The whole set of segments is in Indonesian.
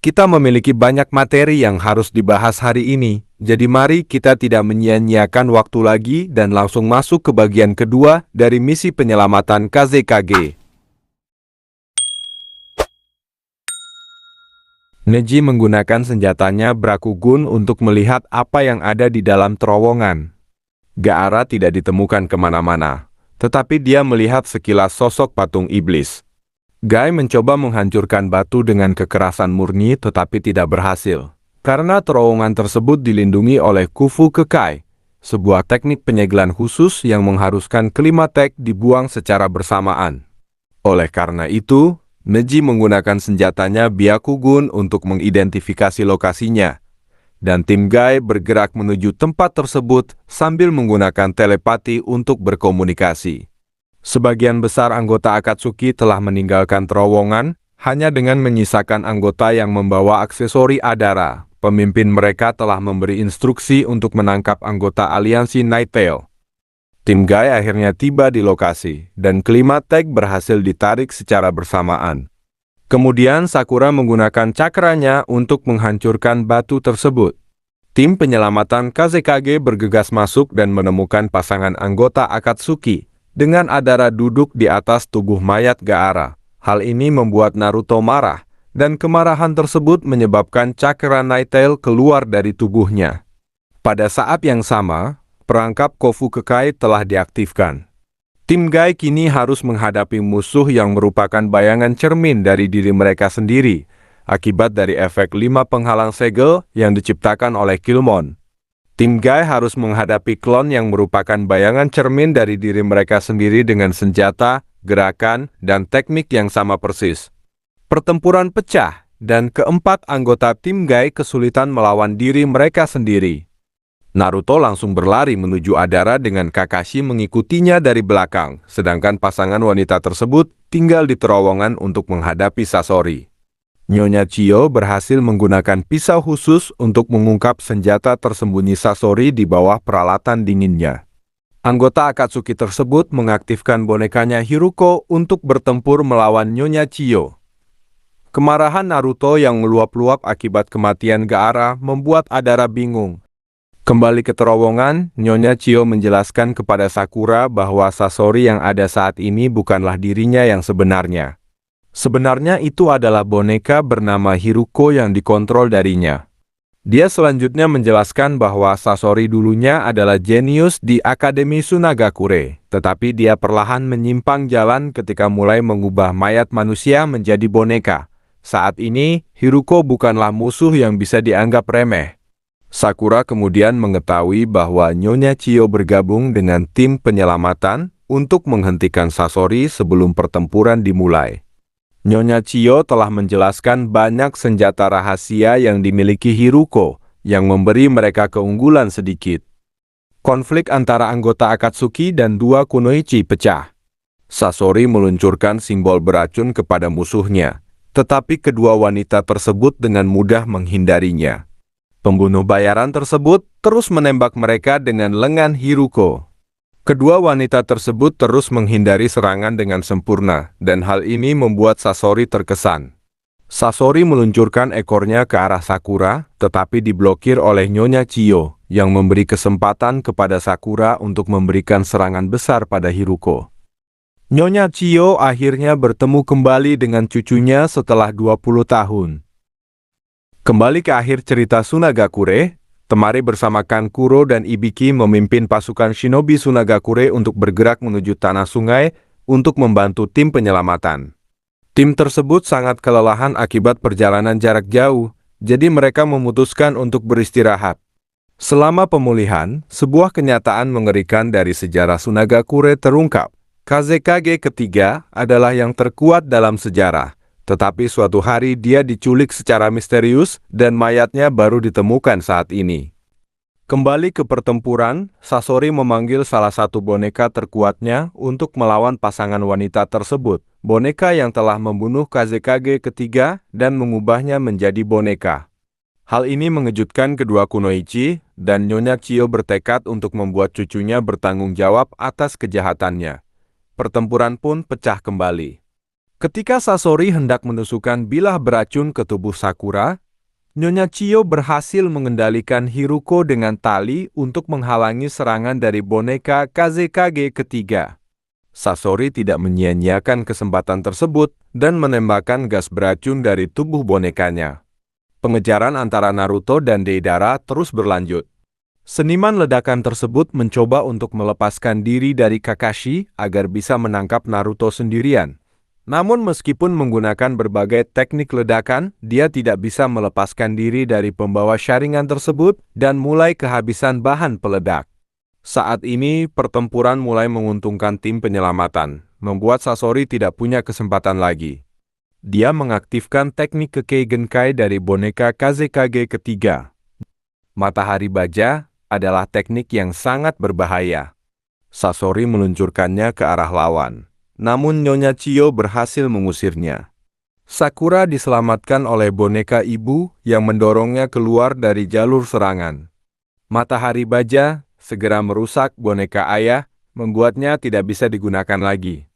Kita memiliki banyak materi yang harus dibahas hari ini, jadi mari kita tidak menyia-nyiakan waktu lagi dan langsung masuk ke bagian kedua dari misi penyelamatan KZKG. Neji menggunakan senjatanya Brakugun untuk melihat apa yang ada di dalam terowongan. Gaara tidak ditemukan kemana-mana, tetapi dia melihat sekilas sosok patung iblis. Guy mencoba menghancurkan batu dengan kekerasan murni tetapi tidak berhasil. Karena terowongan tersebut dilindungi oleh Kufu Kekai, sebuah teknik penyegelan khusus yang mengharuskan kelima tek dibuang secara bersamaan. Oleh karena itu, Neji menggunakan senjatanya Byakugun untuk mengidentifikasi lokasinya. Dan tim Guy bergerak menuju tempat tersebut sambil menggunakan telepati untuk berkomunikasi. Sebagian besar anggota Akatsuki telah meninggalkan terowongan, hanya dengan menyisakan anggota yang membawa aksesori Adara. Pemimpin mereka telah memberi instruksi untuk menangkap anggota aliansi Night Tail. Tim Guy akhirnya tiba di lokasi, dan kelima tek berhasil ditarik secara bersamaan. Kemudian Sakura menggunakan cakranya untuk menghancurkan batu tersebut. Tim penyelamatan KZKG bergegas masuk dan menemukan pasangan anggota Akatsuki dengan Adara duduk di atas tubuh mayat Gaara. Hal ini membuat Naruto marah, dan kemarahan tersebut menyebabkan cakra Night Tail keluar dari tubuhnya. Pada saat yang sama, perangkap Kofu Kekai telah diaktifkan. Tim Guy kini harus menghadapi musuh yang merupakan bayangan cermin dari diri mereka sendiri, akibat dari efek 5 penghalang segel yang diciptakan oleh Killmon. Tim Guy harus menghadapi klon yang merupakan bayangan cermin dari diri mereka sendiri dengan senjata, gerakan, dan teknik yang sama persis. Pertempuran pecah, dan keempat anggota tim Guy kesulitan melawan diri mereka sendiri. Naruto langsung berlari menuju Adara dengan Kakashi mengikutinya dari belakang, sedangkan pasangan wanita tersebut tinggal di terowongan untuk menghadapi Sasori. Nyonya Chiyo berhasil menggunakan pisau khusus untuk mengungkap senjata tersembunyi Sasori di bawah peralatan dinginnya. Anggota Akatsuki tersebut mengaktifkan bonekanya Hiruko untuk bertempur melawan Nyonya Chiyo. Kemarahan Naruto yang meluap-luap akibat kematian Gaara membuat Adara bingung. Kembali ke terowongan, Nyonya Chiyo menjelaskan kepada Sakura bahwa Sasori yang ada saat ini bukanlah dirinya yang sebenarnya. Sebenarnya itu adalah boneka bernama Hiruko yang dikontrol darinya. Dia selanjutnya menjelaskan bahwa Sasori dulunya adalah jenius di Akademi Sunagakure, tetapi dia perlahan menyimpang jalan ketika mulai mengubah mayat manusia menjadi boneka. Saat ini, Hiruko bukanlah musuh yang bisa dianggap remeh. Sakura kemudian mengetahui bahwa Nyonya Chiyo bergabung dengan tim penyelamatan untuk menghentikan Sasori sebelum pertempuran dimulai. Nyonya Chiyo telah menjelaskan banyak senjata rahasia yang dimiliki Hiruko, yang memberi mereka keunggulan sedikit. Konflik antara anggota Akatsuki dan dua kunoichi pecah. Sasori meluncurkan simbol beracun kepada musuhnya, tetapi kedua wanita tersebut dengan mudah menghindarinya. Pembunuh bayaran tersebut terus menembak mereka dengan lengan Hiruko. Kedua wanita tersebut terus menghindari serangan dengan sempurna, dan hal ini membuat Sasori terkesan. Sasori meluncurkan ekornya ke arah Sakura, tetapi diblokir oleh Nyonya Chiyo, yang memberi kesempatan kepada Sakura untuk memberikan serangan besar pada Hiruko. Nyonya Chiyo akhirnya bertemu kembali dengan cucunya setelah 20 tahun. Kembali ke akhir cerita Sunagakure, Temari bersama Kankuro dan Ibiki memimpin pasukan shinobi Sunagakure untuk bergerak menuju tanah sungai untuk membantu tim penyelamatan. Tim tersebut sangat kelelahan akibat perjalanan jarak jauh, jadi mereka memutuskan untuk beristirahat. Selama pemulihan, sebuah kenyataan mengerikan dari sejarah Sunagakure terungkap. KZKG ketiga adalah yang terkuat dalam sejarah, tetapi suatu hari dia diculik secara misterius dan mayatnya baru ditemukan saat ini. Kembali ke pertempuran, Sasori memanggil salah satu boneka terkuatnya untuk melawan pasangan wanita tersebut. Boneka yang telah membunuh KZKG ketiga dan mengubahnya menjadi boneka. Hal ini mengejutkan kedua kunoichi, dan Nyonya Chiyo bertekad untuk membuat cucunya bertanggung jawab atas kejahatannya. Pertempuran pun pecah kembali. Ketika Sasori hendak menusukkan bilah beracun ke tubuh Sakura, Nyonya Chiyo berhasil mengendalikan Hiruko dengan tali untuk menghalangi serangan dari boneka Kazekage ketiga. Sasori tidak menyia-nyiakan kesempatan tersebut dan menembakkan gas beracun dari tubuh bonekanya. Pengejaran antara Naruto dan Deidara terus berlanjut. Seniman ledakan tersebut mencoba untuk melepaskan diri dari Kakashi agar bisa menangkap Naruto sendirian. Namun meskipun menggunakan berbagai teknik ledakan, dia tidak bisa melepaskan diri dari pembawa Sharingan tersebut dan mulai kehabisan bahan peledak. Saat ini, pertempuran mulai menguntungkan tim penyelamatan, membuat Sasori tidak punya kesempatan lagi. Dia mengaktifkan teknik Kekkei Genkai dari boneka Kazekage ketiga. Matahari baja adalah teknik yang sangat berbahaya. Sasori meluncurkannya ke arah lawan. Namun Nyonya Chiyo berhasil mengusirnya. Sakura diselamatkan oleh boneka ibu yang mendorongnya keluar dari jalur serangan. Matahari baja segera merusak boneka ayah, membuatnya tidak bisa digunakan lagi.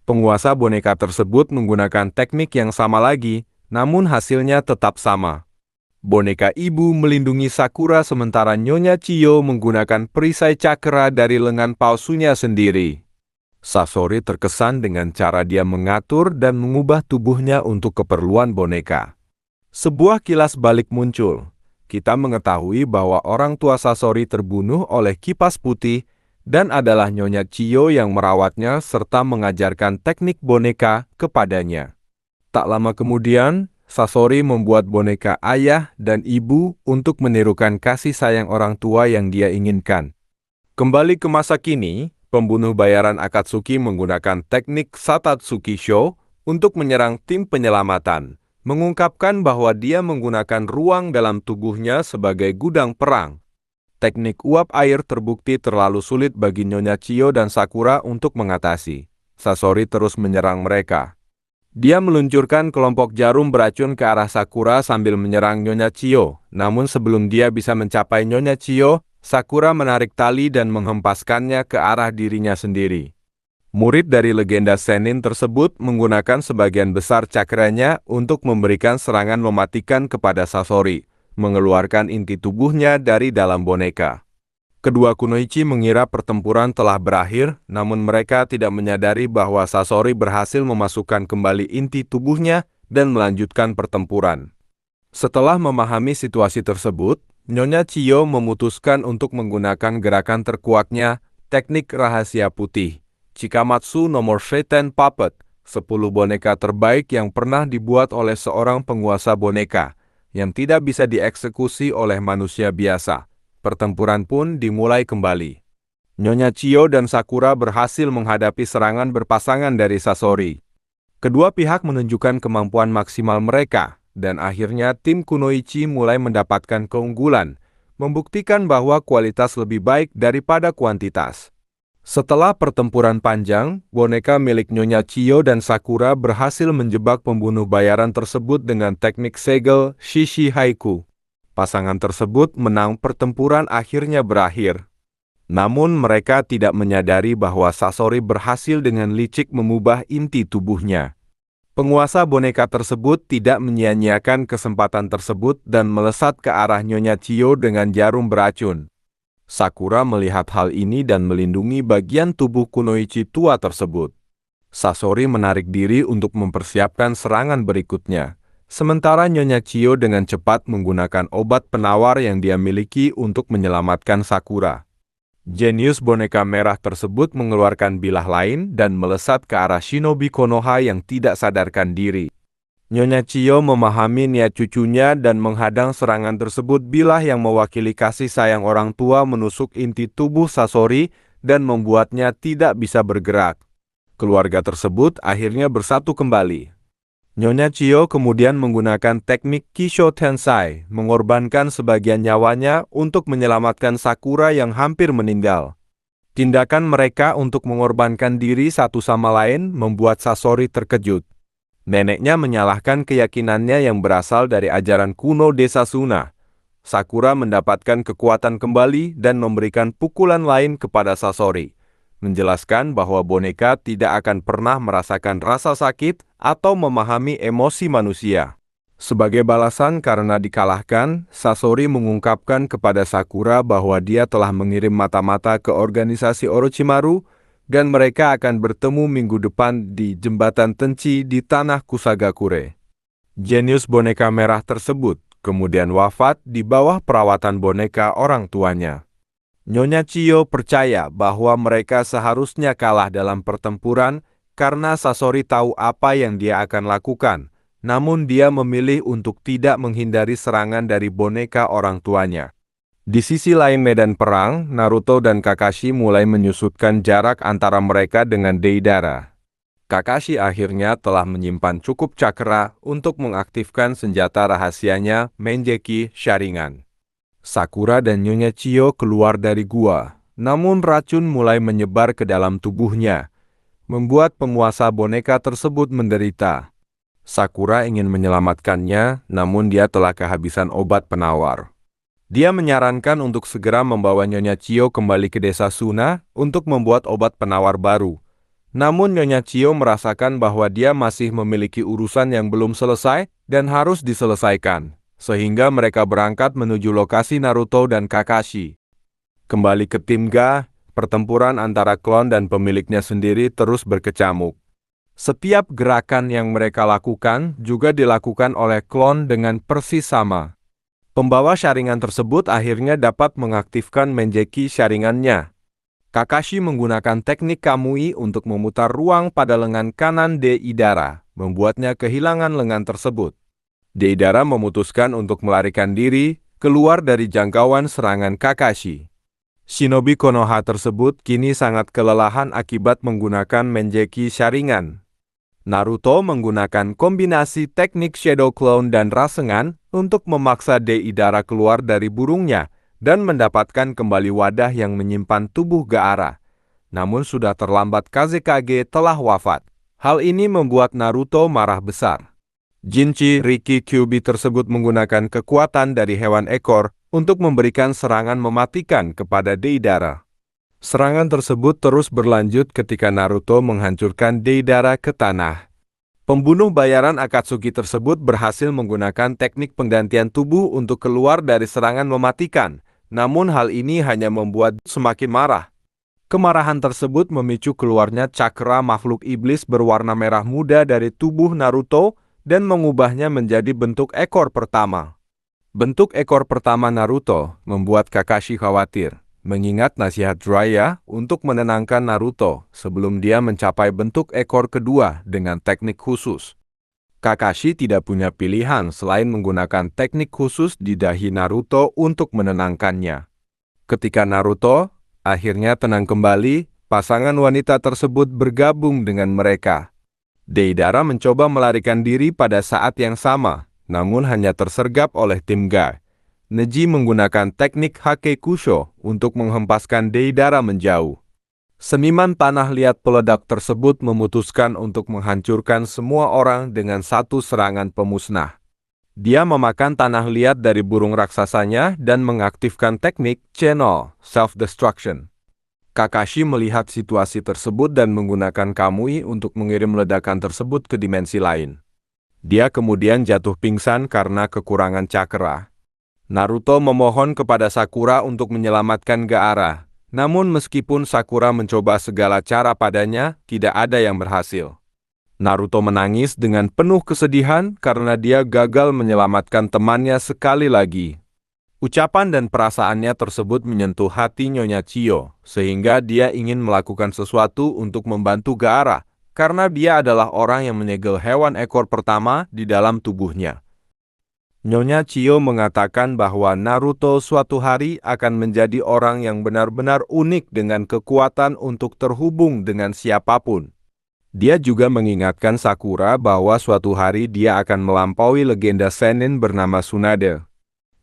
Penguasa boneka tersebut menggunakan teknik yang sama lagi, namun hasilnya tetap sama. Boneka ibu melindungi Sakura sementara Nyonya Chiyo menggunakan perisai cakra dari lengan palsunya sendiri. Sasori terkesan dengan cara dia mengatur dan mengubah tubuhnya untuk keperluan boneka. Sebuah kilas balik muncul. Kita mengetahui bahwa orang tua Sasori terbunuh oleh kipas putih dan adalah Nyonya Chiyo yang merawatnya serta mengajarkan teknik boneka kepadanya. Tak lama kemudian, Sasori membuat boneka ayah dan ibu untuk menirukan kasih sayang orang tua yang dia inginkan. Kembali ke masa kini, pembunuh bayaran Akatsuki menggunakan teknik Satatsuki Sho untuk menyerang tim penyelamatan, mengungkapkan bahwa dia menggunakan ruang dalam tubuhnya sebagai gudang perang. Teknik uap air terbukti terlalu sulit bagi Nyonya Chiyo dan Sakura untuk mengatasi. Sasori terus menyerang mereka. Dia meluncurkan kelompok jarum beracun ke arah Sakura sambil menyerang Nyonya Chiyo. Namun sebelum dia bisa mencapai Nyonya Chiyo, Sakura menarik tali dan menghempaskannya ke arah dirinya sendiri. Murid dari legenda Sennin tersebut menggunakan sebagian besar cakranya untuk memberikan serangan mematikan kepada Sasori, mengeluarkan inti tubuhnya dari dalam boneka. Kedua kunoichi mengira pertempuran telah berakhir, namun mereka tidak menyadari bahwa Sasori berhasil memasukkan kembali inti tubuhnya dan melanjutkan pertempuran. Setelah memahami situasi tersebut, Nyonya Chiyo memutuskan untuk menggunakan gerakan terkuatnya, teknik rahasia putih, Chikamatsu Nomor Seiten Puppet, 10 boneka terbaik yang pernah dibuat oleh seorang penguasa boneka, yang tidak bisa dieksekusi oleh manusia biasa. Pertempuran pun dimulai kembali. Nyonya Chiyo dan Sakura berhasil menghadapi serangan berpasangan dari Sasori. Kedua pihak menunjukkan kemampuan maksimal mereka, dan akhirnya tim kunoichi mulai mendapatkan keunggulan, membuktikan bahwa kualitas lebih baik daripada kuantitas. Setelah pertempuran panjang, boneka milik Nyonya Chiyo dan Sakura berhasil menjebak pembunuh bayaran tersebut dengan teknik segel Shishi Haiku. Pasangan tersebut menang pertempuran akhirnya berakhir. Namun mereka tidak menyadari bahwa Sasori berhasil dengan licik mengubah inti tubuhnya. Penguasa boneka tersebut tidak menyia-nyiakan kesempatan tersebut dan melesat ke arah Nyonya Chiyo dengan jarum beracun. Sakura melihat hal ini dan melindungi bagian tubuh kunoichi tua tersebut. Sasori menarik diri untuk mempersiapkan serangan berikutnya, sementara Nyonya Chiyo dengan cepat menggunakan obat penawar yang dia miliki untuk menyelamatkan Sakura. Jenius boneka merah tersebut mengeluarkan bilah lain dan melesat ke arah Shinobi Konoha yang tidak sadarkan diri. Nyonya Chiyo memahami niat cucunya dan menghadang serangan tersebut. Bilah yang mewakili kasih sayang orang tua menusuk inti tubuh Sasori dan membuatnya tidak bisa bergerak. Keluarga tersebut akhirnya bersatu kembali. Nyonya Chiyo kemudian menggunakan teknik Kisho Tensai, mengorbankan sebagian nyawanya untuk menyelamatkan Sakura yang hampir meninggal. Tindakan mereka untuk mengorbankan diri satu sama lain membuat Sasori terkejut. Neneknya menyalahkan keyakinannya yang berasal dari ajaran kuno desa Suna. Sakura mendapatkan kekuatan kembali dan memberikan pukulan lain kepada Sasori. menjelaskan bahwa boneka tidak akan pernah merasakan rasa sakit atau memahami emosi manusia. Sebagai balasan karena dikalahkan, Sasori mengungkapkan kepada Sakura bahwa dia telah mengirim mata-mata ke organisasi Orochimaru dan mereka akan bertemu minggu depan di Jembatan Tenchi di Tanah Kusagakure. Jenius boneka merah tersebut kemudian wafat di bawah perawatan boneka orang tuanya. Nyonya Chiyo percaya bahwa mereka seharusnya kalah dalam pertempuran karena Sasori tahu apa yang dia akan lakukan, namun dia memilih untuk tidak menghindari serangan dari boneka orang tuanya. Di sisi lain medan perang, Naruto dan Kakashi mulai menyusutkan jarak antara mereka dengan Deidara. Kakashi akhirnya telah menyimpan cukup cakra untuk mengaktifkan senjata rahasianya Menjeki Sharingan. Sakura dan Nyonya Chiyo keluar dari gua, namun racun mulai menyebar ke dalam tubuhnya, membuat penguasa boneka tersebut menderita. Sakura ingin menyelamatkannya, namun dia telah kehabisan obat penawar. Dia menyarankan untuk segera membawa Nyonya Chiyo kembali ke desa Suna untuk membuat obat penawar baru. Namun Nyonya Chiyo merasakan bahwa dia masih memiliki urusan yang belum selesai dan harus diselesaikan, sehingga mereka berangkat menuju lokasi Naruto dan Kakashi. Kembali ke tim Ga, pertempuran antara klon dan pemiliknya sendiri terus berkecamuk. Setiap gerakan yang mereka lakukan juga dilakukan oleh klon dengan persis sama. Pembawa Sharingan tersebut akhirnya dapat mengaktifkan Menjeki Sharingannya. Kakashi menggunakan teknik Kamui untuk memutar ruang pada lengan kanan Deidara, membuatnya kehilangan lengan tersebut. Deidara memutuskan untuk melarikan diri keluar dari jangkauan serangan Kakashi. Shinobi Konoha tersebut kini sangat kelelahan akibat menggunakan Menjeki Sharingan. Naruto menggunakan kombinasi teknik Shadow Clone dan Rasengan untuk memaksa Deidara keluar dari burungnya dan mendapatkan kembali wadah yang menyimpan tubuh Gaara. Namun sudah terlambat, Kazekage telah wafat. Hal ini membuat Naruto marah besar. Jinchi Riki Kyuubi tersebut menggunakan kekuatan dari hewan ekor untuk memberikan serangan mematikan kepada Deidara. Serangan tersebut terus berlanjut ketika Naruto menghancurkan Deidara ke tanah. Pembunuh bayaran Akatsuki tersebut berhasil menggunakan teknik penggantian tubuh untuk keluar dari serangan mematikan. Namun hal ini hanya membuat semakin marah. Kemarahan tersebut memicu keluarnya cakra makhluk iblis berwarna merah muda dari tubuh Naruto dan mengubahnya menjadi bentuk ekor pertama. Bentuk ekor pertama Naruto membuat Kakashi khawatir, mengingat nasihat Jiraiya untuk menenangkan Naruto sebelum dia mencapai bentuk ekor kedua dengan teknik khusus. Kakashi tidak punya pilihan selain menggunakan teknik khusus di dahi Naruto untuk menenangkannya. Ketika Naruto akhirnya tenang kembali, pasangan wanita tersebut bergabung dengan mereka. Deidara mencoba melarikan diri pada saat yang sama, namun hanya tersergap oleh tim Ga. Neji menggunakan teknik Hakekusho untuk menghempaskan Deidara menjauh. Seniman tanah liat peledak tersebut memutuskan untuk menghancurkan semua orang dengan satu serangan pemusnah. Dia memakan tanah liat dari burung raksasanya dan mengaktifkan teknik Channel Self-Destruction. Kakashi melihat situasi tersebut dan menggunakan Kamui untuk mengirim ledakan tersebut ke dimensi lain. Dia kemudian jatuh pingsan karena kekurangan cakra. Naruto memohon kepada Sakura untuk menyelamatkan Gaara. Namun meskipun Sakura mencoba segala cara padanya, tidak ada yang berhasil. Naruto menangis dengan penuh kesedihan karena dia gagal menyelamatkan temannya sekali lagi. Ucapan dan perasaannya tersebut menyentuh hati Nyonya Chiyo, sehingga dia ingin melakukan sesuatu untuk membantu Gaara, karena dia adalah orang yang menyegel hewan ekor pertama di dalam tubuhnya. Nyonya Chiyo mengatakan bahwa Naruto suatu hari akan menjadi orang yang benar-benar unik dengan kekuatan untuk terhubung dengan siapapun. Dia juga mengingatkan Sakura bahwa suatu hari dia akan melampaui legenda Sennin bernama Tsunade.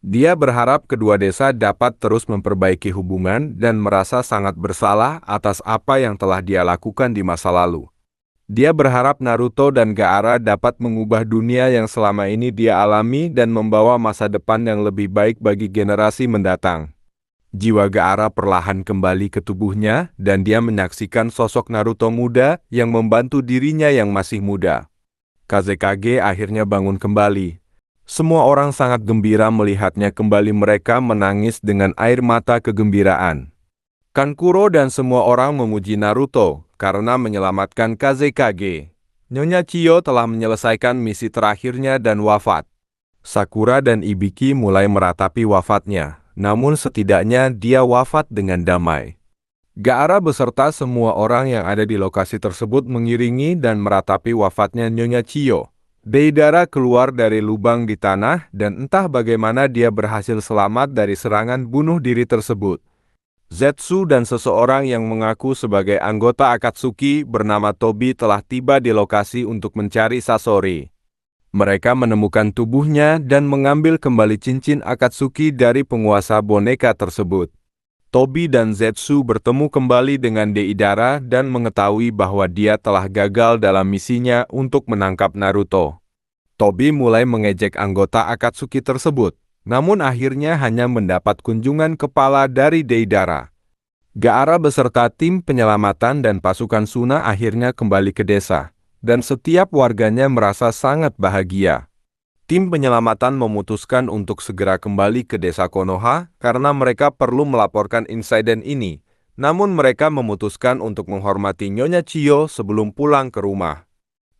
Dia berharap kedua desa dapat terus memperbaiki hubungan dan merasa sangat bersalah atas apa yang telah dia lakukan di masa lalu. Dia berharap Naruto dan Gaara dapat mengubah dunia yang selama ini dia alami dan membawa masa depan yang lebih baik bagi generasi mendatang. Jiwa Gaara perlahan kembali ke tubuhnya dan dia menyaksikan sosok Naruto muda yang membantu dirinya yang masih muda. Kazekage akhirnya bangun kembali. Semua orang sangat gembira melihatnya kembali, mereka menangis dengan air mata kegembiraan. Kankuro dan semua orang memuji Naruto karena menyelamatkan Kazekage. Nyonya Chiyo telah menyelesaikan misi terakhirnya dan wafat. Sakura dan Ibiki mulai meratapi wafatnya, namun setidaknya dia wafat dengan damai. Gaara beserta semua orang yang ada di lokasi tersebut mengiringi dan meratapi wafatnya Nyonya Chiyo. Deidara keluar dari lubang di tanah dan entah bagaimana dia berhasil selamat dari serangan bunuh diri tersebut. Zetsu dan seseorang yang mengaku sebagai anggota Akatsuki bernama Tobi telah tiba di lokasi untuk mencari Sasori. Mereka menemukan tubuhnya dan mengambil kembali cincin Akatsuki dari penguasa boneka tersebut. Tobi dan Zetsu bertemu kembali dengan Deidara dan mengetahui bahwa dia telah gagal dalam misinya untuk menangkap Naruto. Tobi mulai mengejek anggota Akatsuki tersebut, namun akhirnya hanya mendapat kunjungan kepala dari Deidara. Gaara beserta tim penyelamatan dan pasukan Suna akhirnya kembali ke desa, dan setiap warganya merasa sangat bahagia. Tim penyelamatan memutuskan untuk segera kembali ke desa Konoha karena mereka perlu melaporkan insiden ini. Namun mereka memutuskan untuk menghormati Nyonya Chiyo sebelum pulang ke rumah.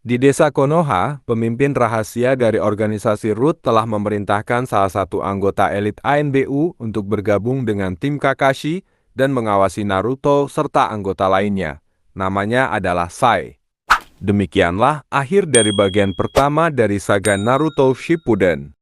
Di desa Konoha, pemimpin rahasia dari organisasi Root telah memerintahkan salah satu anggota elit ANBU untuk bergabung dengan tim Kakashi dan mengawasi Naruto serta anggota lainnya. Namanya adalah Sai. Demikianlah akhir dari bagian pertama dari saga Naruto Shippuden.